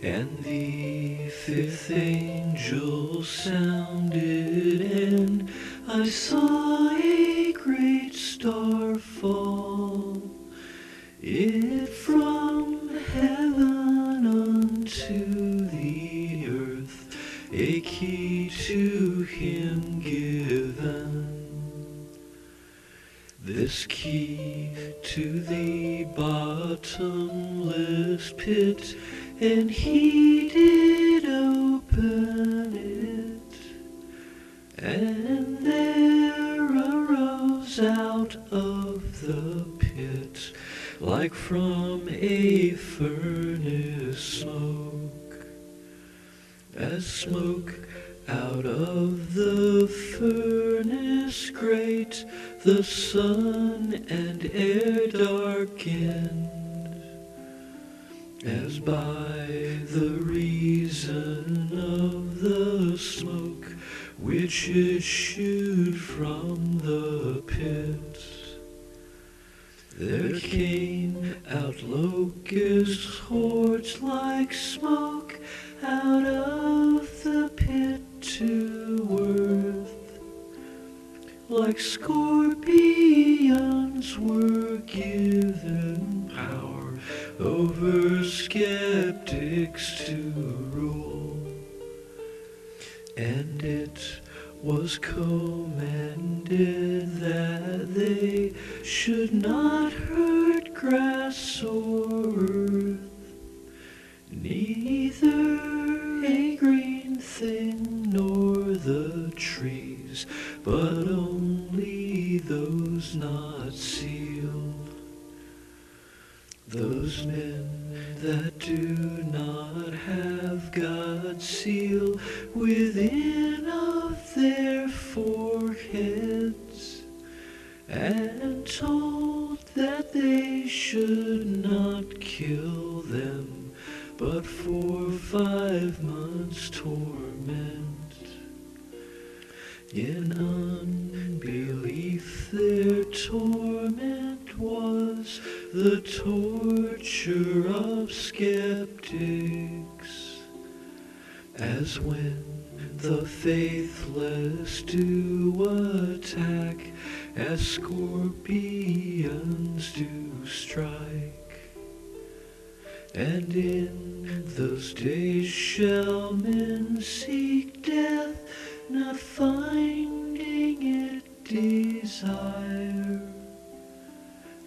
And the fifth angel sounded, and I saw a great star fall. It from heaven unto the earth, a key to him given. This key to the bottomless pit, and he did open it, and there arose out of the pit, like from a furnace smoke, as smoke out of the furnace great, the sun and air darkened, as by the reason of the smoke which issued from the pit. There came out locusts, hordes like smoke, out of the pit to earth. Like scorpions were given power over skeptics to rule. And it was commanded that they should not hurt grass or earth, neither a green thing nor the trees, but only those not sealed. Those men that do not have God's seal within of their foreheads, and told that they should not kill them, but for 5 months torment. In unbelief their torment was the torture of skeptics, as when the faithless do attack, as scorpions do strike. And in those days shall men seek death, not finding it desire,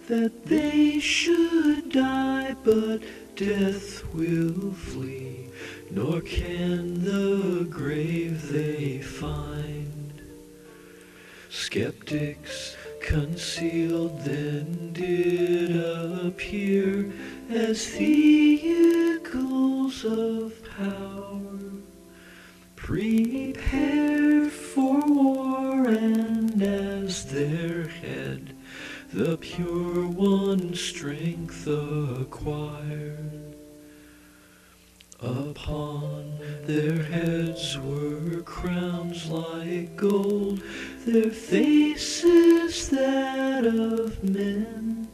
that they should die, but death will flee, nor can the grave they find. Skeptics concealed then did appear as vehicles of power, prepared for war, and as their head the pure one strength acquired. Upon their heads were crowns like gold, their faces that of men,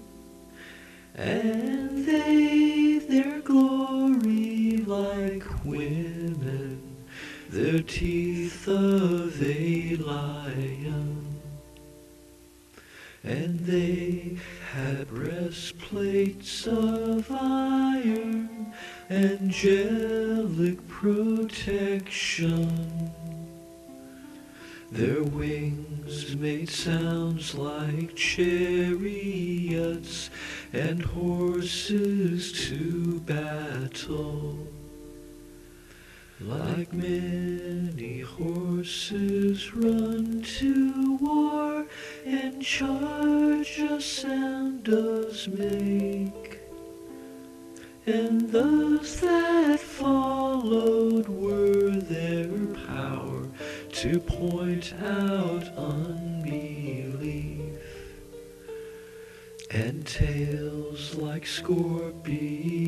and they their glory like women, their teeth of a lion. And they had breastplates of iron, angelic protection. Their wings made sounds like chariots, and horses to battle. Like many horses run to war, and charge a sound does make. And those that followed were their power to point out unbelief. And tails like scorpions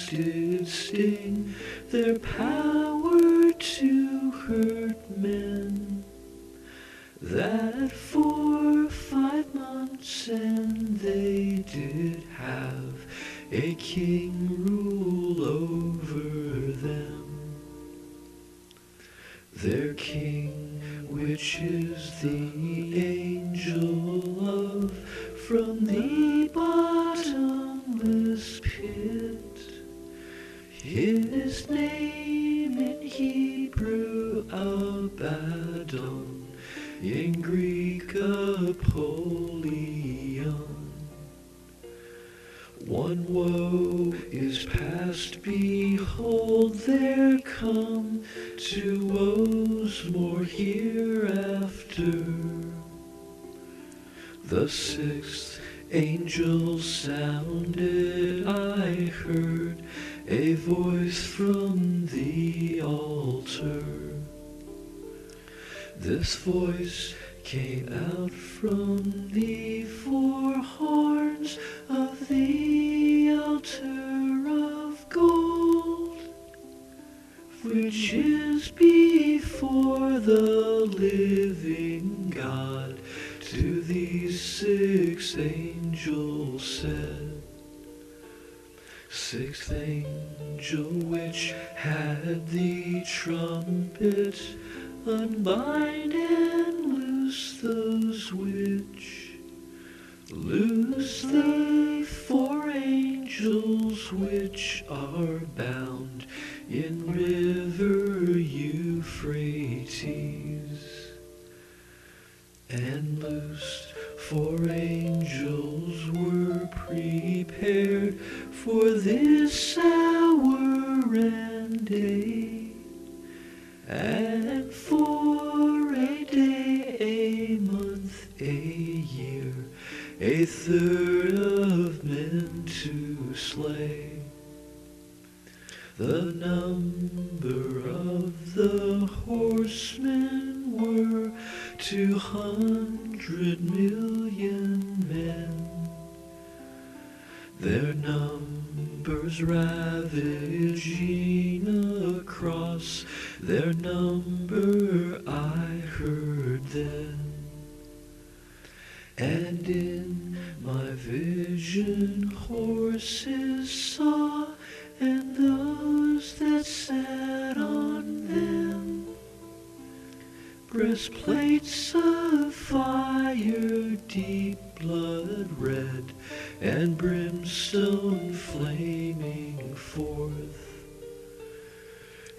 did sting, their power to hurt men, that for 5 months and they did have a king rule over from the bottomless pit. His name in Hebrew Abaddon, in Greek Apollyon. One woe is past, behold, there come 2 woes more hereafter. The 6th angel sounded, I heard a voice from the altar. This voice came out from the 4 horns of the altar of gold, which is before the living God. To these 6 angels said, 6th angel which had the trumpet, unbind and loose those which loose the 4 angels which are bound in river Euphrates. And loosed 4 angels were prepared for this hour and day, and for a day, a month, a year, a third of men to slay. The number of the horsemen were 200 million men. Their numbers ravaging across, their number I heard then. And in my vision horses saw, and those that sat on them, breastplates of fire, deep blood red, and brimstone flaming forth.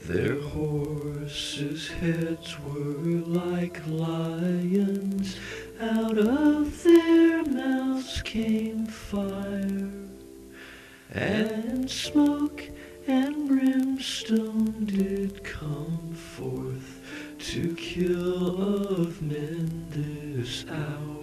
Their horses' heads were like lions, out of their mouths came fire, and smoke and brimstone did come forth to kill of men this hour.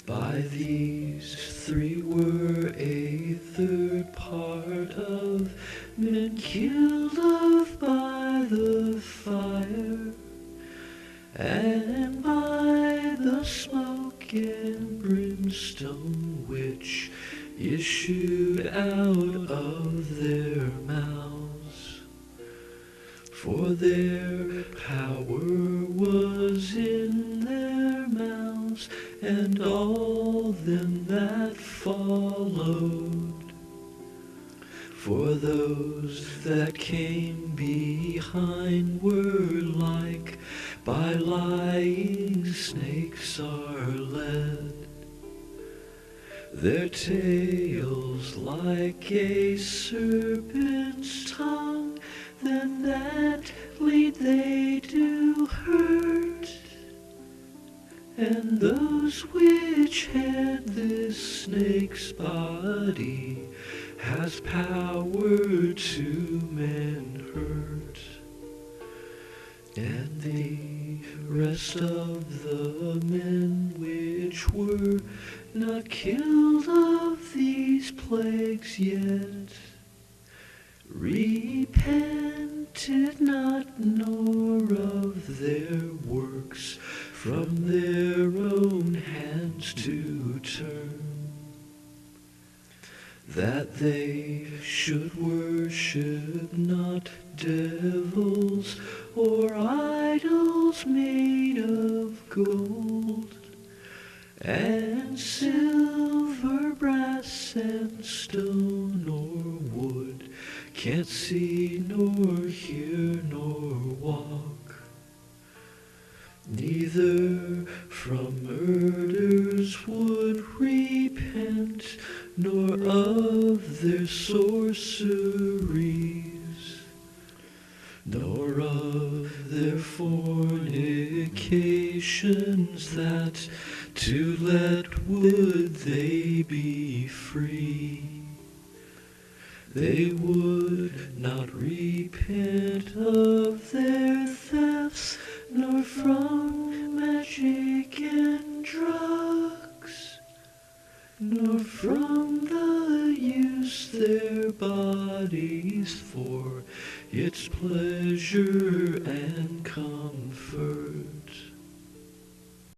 By these 3 were a third part of men killed of by the fire, and by the smoke and brimstone which issued out of their mouths. For their power was in their mouths, and all them that followed. For those that came behind were like by lying snakes are led, their tails like a serpent's tongue, then that lead they do hurt. And those which had this snake's body has power to men hurt. And the rest of the men which were not killed of these plagues yet repented not, nor of their works from their own hands to turn, that they should worship not devils or idols made of gold and silver, brass, and stone, or wood, can't see nor hear nor walk, neither from murders those would repent, nor of their sorceries, nor of their fornications, that to let would they be free. They would not repent of their thefts, nor from magic and drugs, nor from the use their bodies for its